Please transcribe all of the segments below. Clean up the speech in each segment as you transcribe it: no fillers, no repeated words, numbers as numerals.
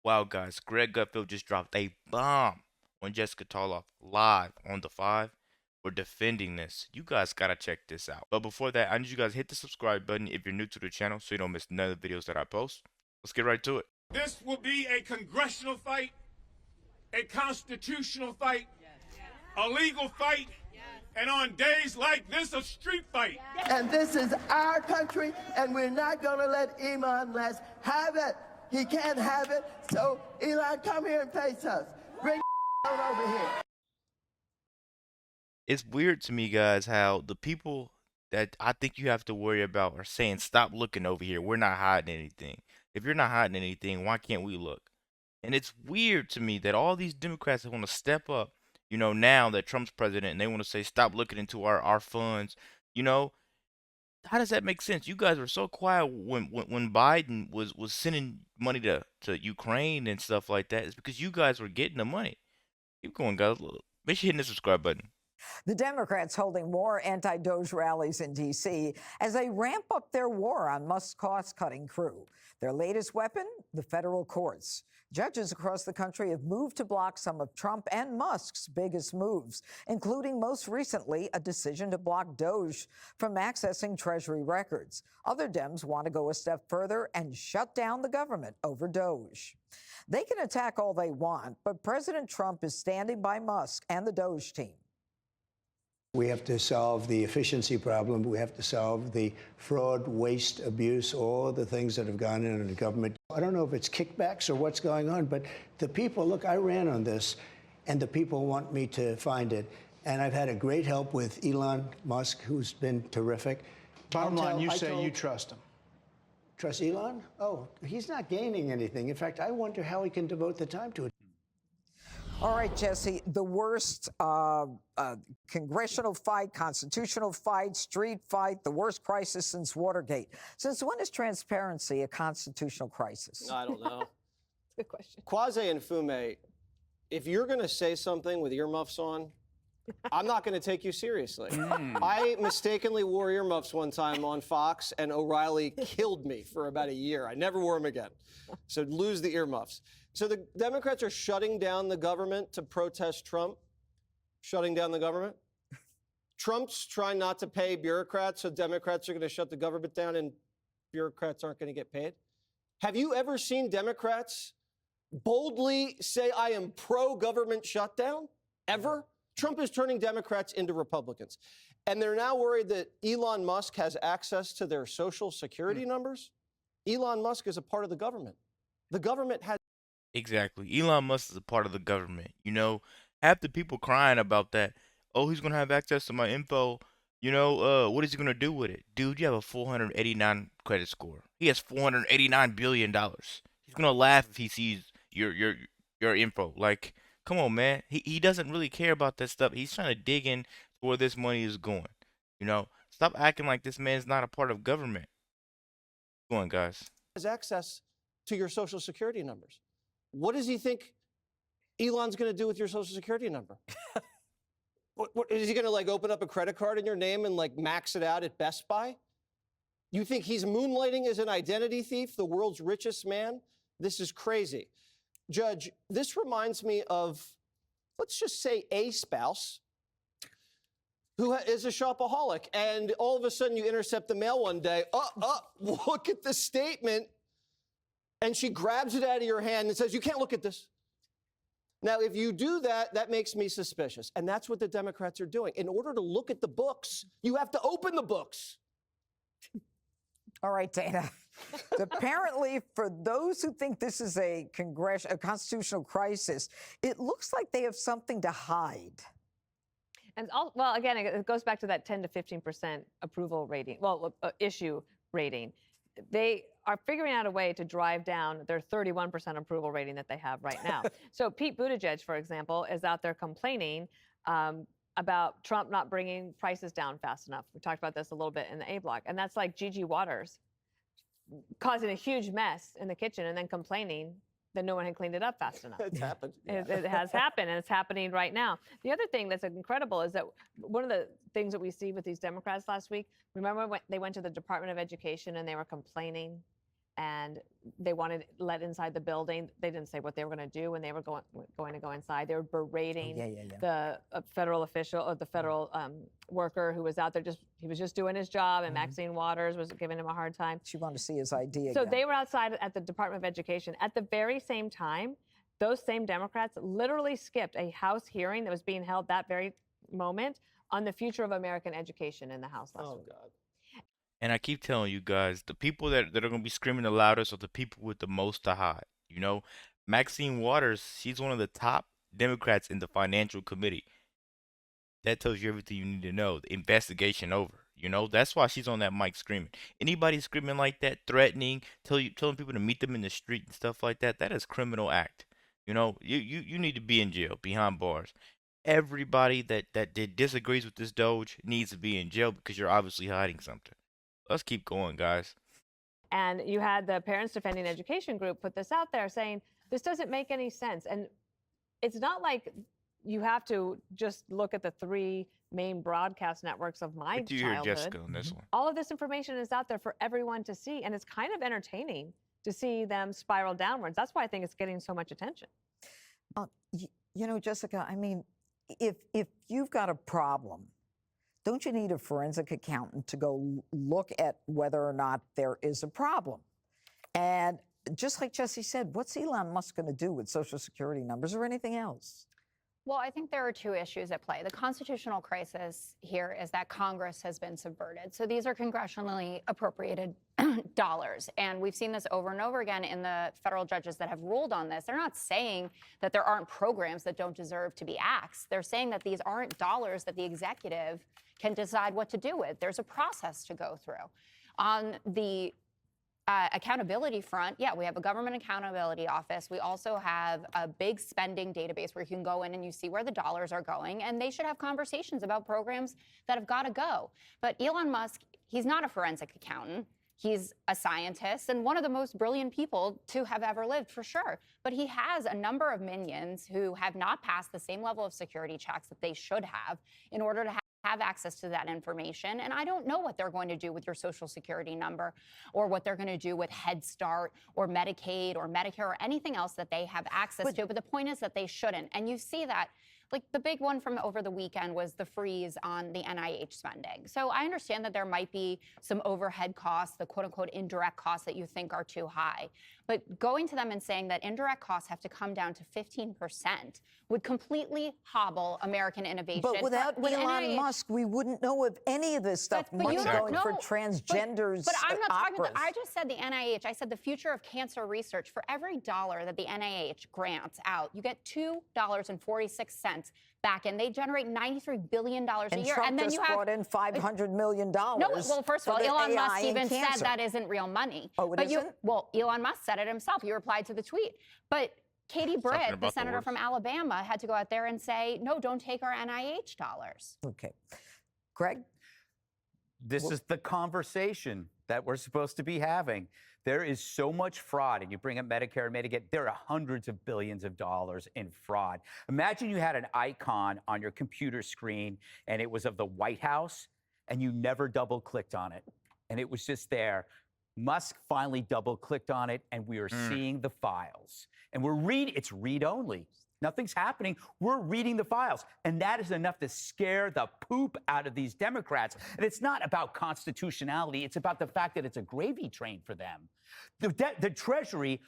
Wow, guys, Greg Gutfeld just dropped a bomb on Jessica Tarlov live on the 5. We're defending this. You guys gotta check this out. But before that, I need you guys to hit the subscribe button if you're new to the channel so you don't miss none of the videos that I post. Let's get right to it. This will be a congressional fight, a constitutional fight, a legal fight, and on days like this, a street fight. And this is our country, and we're not going to let Elon Musk have it. He can't have it. So, Elon, come here and face us. Bring over here. It's weird to me, guys, how the people that I think you have to worry about are saying, stop looking over here. We're not hiding anything. If you're not hiding anything, why can't we look? And it's weird to me that all these Democrats want to step up, now that Trump's president, and they want to say, stop looking into our funds. How does that make sense? You guys were so quiet when Biden was sending money to Ukraine and stuff like that. It's because you guys were getting the money. Keep going, guys. Make sure you hit the subscribe button. The Democrats holding more anti-DOGE rallies in D.C. as they ramp up their war on Musk's cost-cutting crew. Their latest weapon, the federal courts. Judges across the country have moved to block some of Trump and Musk's biggest moves, including most recently a decision to block DOGE from accessing Treasury records. Other Dems want to go a step further and shut down the government over DOGE. They can attack all they want, but President Trump is standing by Musk and the DOGE team. We have to solve the efficiency problem. We have to solve the fraud, waste, abuse, all the things that have gone in the government. I don't know if it's kickbacks or what's going on, but the people, look, I ran on this, and the people want me to find it. And I've had a great help with Elon Musk, who's been terrific. Bottom line, you say you trust him. Trust Elon? Oh, he's not gaining anything. In fact, I wonder how he can devote the time to it. All right, Jesse, the worst congressional fight, constitutional fight, street fight, the worst crisis since Watergate. Since when is transparency a constitutional crisis? I don't know. Good question. Quasi and Fume, if you're going to say something with earmuffs on, I'm not going to take you seriously. I mistakenly wore earmuffs one time on Fox, and O'Reilly killed me for about a year. I never wore them again. So lose the earmuffs. So the Democrats are shutting down the government to protest Trump. Shutting down the government. Trump's trying not to pay bureaucrats, so Democrats are going to shut the government down and bureaucrats aren't going to get paid. Have you ever seen Democrats boldly say, I am pro-government shutdown? Ever? Trump is turning Democrats into Republicans. And they're now worried that Elon Musk has access to their social security numbers. Elon Musk is a part of the government. The government has. Exactly. Elon Musk is a part of the government. Half the people crying about that. Oh, he's going to have access to my info. What is he going to do with it? Dude, you have a 489 credit score. He has $489 billion. He's going to laugh if he sees your info. Like, come on, man. He doesn't really care about that stuff. He's trying to dig in where this money is going. Stop acting like this man's not a part of government. Go on, guys. Has access to your social security numbers. What does he think Elon's going to do with your social security number? What is he going to open up a credit card in your name and max it out at Best Buy? You think he's moonlighting as an identity thief, the world's richest man? This is crazy. Judge, this reminds me of, let's just say, a spouse who is a shopaholic, and all of a sudden you intercept the mail one day. Look at the statement. And she grabs it out of your hand and says, you can't look at this. Now, if you do that, that makes me suspicious. And that's what the Democrats are doing. In order to look at the books, you have to open the books. All right, Dana. Apparently, for those who think this is a constitutional crisis, it looks like they have something to hide. And well, again, it goes back to that 10 to 15% approval rating, issue rating. They are figuring out a way to drive down their 31% approval rating that they have right now. So Pete Buttigieg, for example, is out there complaining about Trump not bringing prices down fast enough. We talked about this a little bit in the A block. And that's like Gigi Waters causing a huge mess in the kitchen and then complaining that no one had cleaned it up fast enough. It's happened. It has happened, and it's happening right now. The other thing that's incredible is that one of the things that we see with these Democrats last week, remember when they went to the Department of Education and they were complaining and they wanted let inside the building. They didn't say what they were going to do when they were going to go inside. They were berating the federal official or the federal worker who was out there. He was just doing his job, and Maxine Waters was giving him a hard time. She wanted to see his ID So again. they were outside at the Department of Education. At the very same time, those same Democrats literally skipped a House hearing that was being held that very moment on the future of American education in the House last week. God. And I keep telling you guys, the people that are going to be screaming the loudest are the people with the most to hide. You know, Maxine Waters, she's one of the top Democrats in the Financial Committee. That tells you everything you need to know. The investigation over. You know, that's why she's on that mic screaming. Anybody screaming like that, threatening, telling people to meet them in the street and stuff like that, that is criminal act. You know, you need to be in jail, behind bars. Everybody that disagrees with this Doge needs to be in jail because you're obviously hiding something. Let's keep going, guys. And you had the Parents Defending Education group put this out there saying, this doesn't make any sense. And it's not like you have to just look at the 3 main broadcast networks of my What do you childhood. hear, Jessica, on this one? All of this information is out there for everyone to see, and it's kind of entertaining to see them spiral downwards. That's why I think it's getting so much attention. You know, Jessica, I mean, if you've got a problem, don't you need a forensic accountant to go look at whether or not there is a problem? And just like Jesse said, what's Elon Musk going to do with Social Security numbers or anything else? Well, I think there are 2 issues at play. The constitutional crisis here is that Congress has been subverted. So these are congressionally appropriated dollars. And we've seen this over and over again in the federal judges that have ruled on this. They're not saying that there aren't programs that don't deserve to be axed. They're saying that these aren't dollars that the executive can decide what to do with. There's a process to go through. On the accountability front, yeah, we have a government accountability office. We also have a big spending database where you can go in and you see where the dollars are going, and they should have conversations about programs that have got to go. But Elon Musk, he's not a forensic accountant. He's a scientist and one of the most brilliant people to have ever lived, for sure. But he has a number of minions who have not passed the same level of security checks that they should have in order to have access to that information. And I don't know what they're going to do with your Social Security number or what they're going to do with Head Start or Medicaid or Medicare or anything else that they have access to. But the point is that they shouldn't. And you see that. Like the big one from over the weekend was the freeze on the NIH spending. So I understand that there might be some overhead costs, the quote unquote indirect costs that you think are too high. But going to them and saying that indirect costs have to come down to 15% would completely hobble American innovation. But without with Elon NIH, Musk, we wouldn't know of any of this stuff. but Money you don't going know. for transgenders. But I'm not talking operas. about, I just said the NIH. I said the future of cancer research. For every dollar that the NIH grants out, you get $2.46 back in. They generate $93 billion a year. Trump and then just you have brought in $500 million. No, well, first of all, Elon Musk even said that isn't real money. Oh, it isn't? Well, Elon Musk said it himself. He replied to the tweet. But Katie Britt, the about the senator worst. from Alabama, had to go out there and say, no, don't take our NIH dollars. Okay. Greg? This is the conversation that we're supposed to be having. There is so much fraud, and you bring up Medicare and Medicaid, there are hundreds of billions of dollars in fraud. Imagine you had an icon on your computer screen, and it was of the White House, and you never double-clicked on it, and it was just there. Musk finally double-clicked on it, and we are seeing the files. And it's read-only. Nothing's happening. We're reading the files. And that is enough to scare the poop out of these Democrats. And it's not about constitutionality. It's about the fact that it's a gravy train for them. The Treasury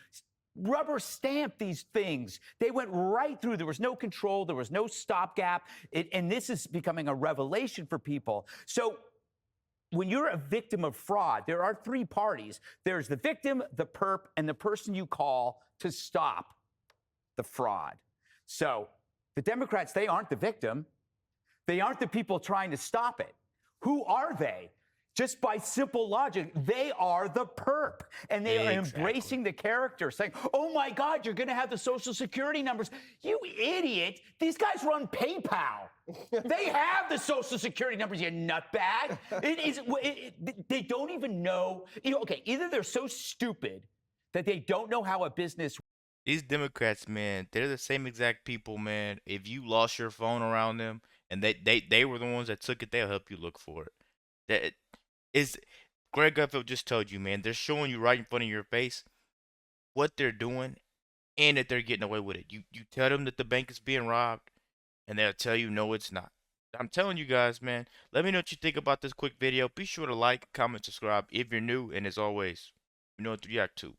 rubber stamped these things. They went right through. There was no control. There was no stopgap. And this is becoming a revelation for people. So when you're a victim of fraud, there are 3 parties. There's the victim, the perp, and the person you call to stop the fraud. So the Democrats, they aren't the victim. They aren't the people trying to stop it. Who are they? Just by simple logic, they are the perp. And they are embracing the character, saying, oh my God, you're going to have the Social Security numbers. You idiot. These guys run PayPal. They have the Social Security numbers, you nutbag. They don't even know. Okay, either they're so stupid that they don't know how a business. These Democrats, man, they're the same exact people, man. If you lost your phone around them and they were the ones that took it, they'll help you look for it. That is, Greg Gutfeld just told you, man, they're showing you right in front of your face what they're doing and that they're getting away with it. You tell them that the bank is being robbed, and they'll tell you no, it's not. I'm telling you guys, man. Let me know what you think about this quick video. Be sure to like, comment, subscribe if you're new, and as always, you know what to react to.